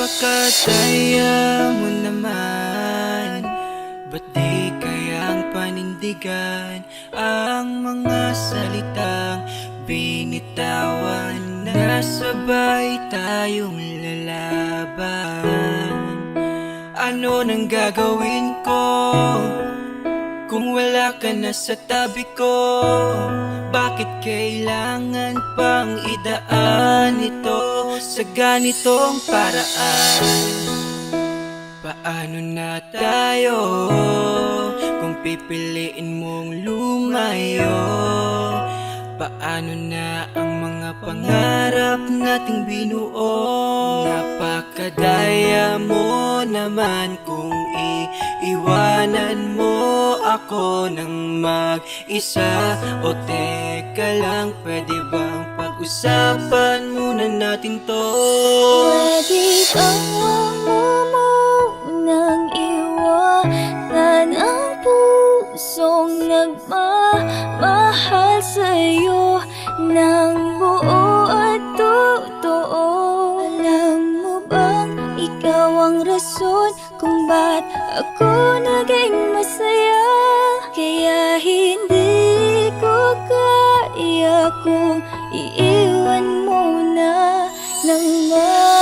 Napakadaya mo naman, ba't di kayang panindigan ang mga salitang binitawan na sabay tayong lalaban? Ano nang gagawin ko kung wala ka na sa tabi ko? Bakit kailangan pang idaan ito sa ganitong paraan? Paano na tayo kung pipiliin mong lumayo? Paano na ang mga pangarap nating binuo? Napakadaya mo naman kung iiwanan mo ako ng mag-isa. O teka lang, pwede bang pag-usapan muna natin to? Pwede bang huwag mo munang iwanan ang pusong nagmamahal sa'yo ng buo at totoo? Alam mo bang ikaw ang rason kung ba't ako naging masaya? Kaya hindi ko kaya kung iiwan mo na ng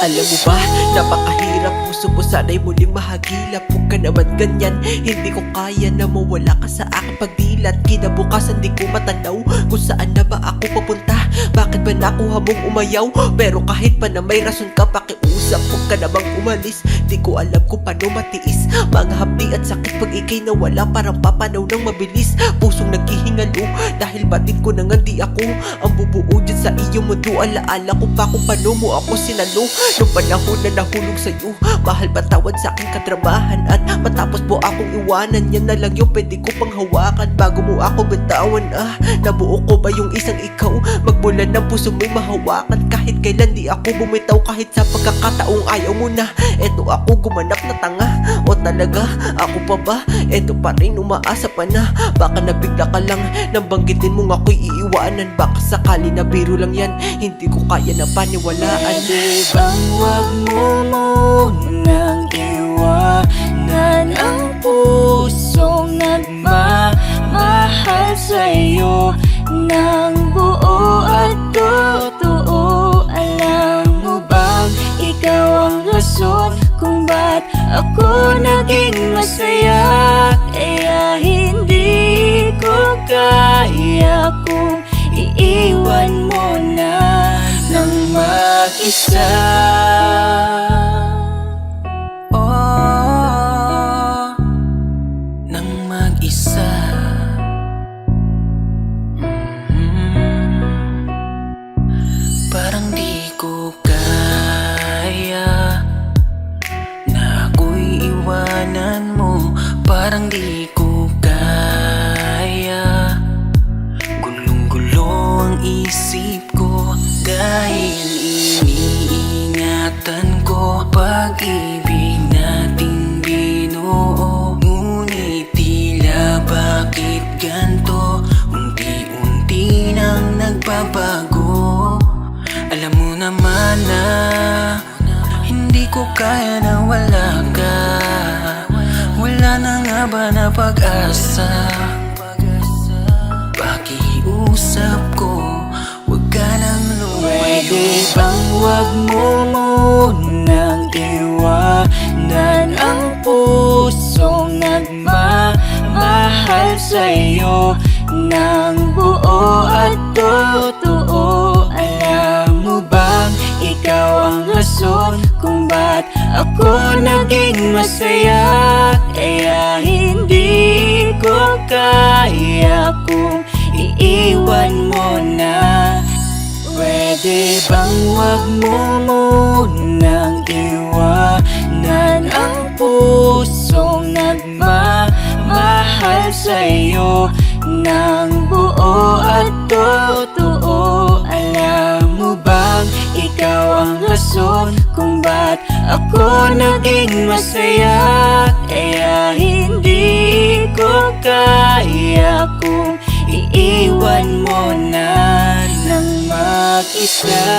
Alam mo ba, napakahirap, puso mo sana'y muling mahagilap. Huwag ka naman ganyan, hindi ko kaya na mawala ka sa aking pagdilat. Kinabukasan di ko matanaw kung saan na ba ako papunta. Bakit ba nakuha mong umayaw? Pero kahit pa na may rason ka, pakiusap, huwag ka namang umalis. Di ko alam kung paano matiis mga hapdi at sakit pag ikay nawala. Parang papanaw ng mabilis, pusong naghihingalo dahil batid ko nang hindi ako ang bubuo dyan sa iyong mundo. Alaala ko pa kung paano mo ako sinalo nung panahon na nahulog sa'yo. Mahal patawad sa aking kadramahan, at matapos mo akong iwanan, yan na lang yung pwede ko pang hawakan bago mo ako bitawan. Nabuo ko ba yung isang ikaw? Magmula ng puso mo'y mahawakan. Kahit kailan di ako bumitaw, kahit sa pagkakataong ayaw mo na. Eto ako gumanap na tanga, o talaga ako pa ba? Eto pa rin umaasa pa na baka nabigla ka lang nang banggitin mong ako'y iiwanan. Baka sakali na biro lang yan, hindi ko kaya na paniwalaan. Pwede bang huwag mo munang iwanan ang pusong nagmamahal sa'yo ng buo at totoo? Alam mo bang ikaw ang rason kung ba't ako naging masaya? Kaya hindi ko kaya kung iiwan mo na ng mag-isa. Oh, ng mag-isa. Parang di ko kaya na ako'y iwanan mo. Parang di ko kaya, gulong-gulo ang isip ko dahil iniingatan ko pag-ibig nating binuo. Ngunit tila bakit ganto, unti-unti nang nagbabago. Alam mo naman na hindi ko kaya na wala ka. Wala na nga ba na pag-asa? Pakiusap ko, huwag ka nang lumayo. Pwede bang huwag mo munang iwanan ang pusong nagmamahal sa'yo ng buo at totoo? Alam mo bang ikaw ang rason kung ba't ako naging masaya? Kaya hindi ko kaya kung iiwan mo na. Pwede bang huwag mo munang iwanan ang pusong nagmamahal sa'yo ng buo at totoo? Alam mo bang ikaw ang rason kung ba't ako naging masaya? Kaya hindi ko kaya kung iiwan mo na ng mag-isa.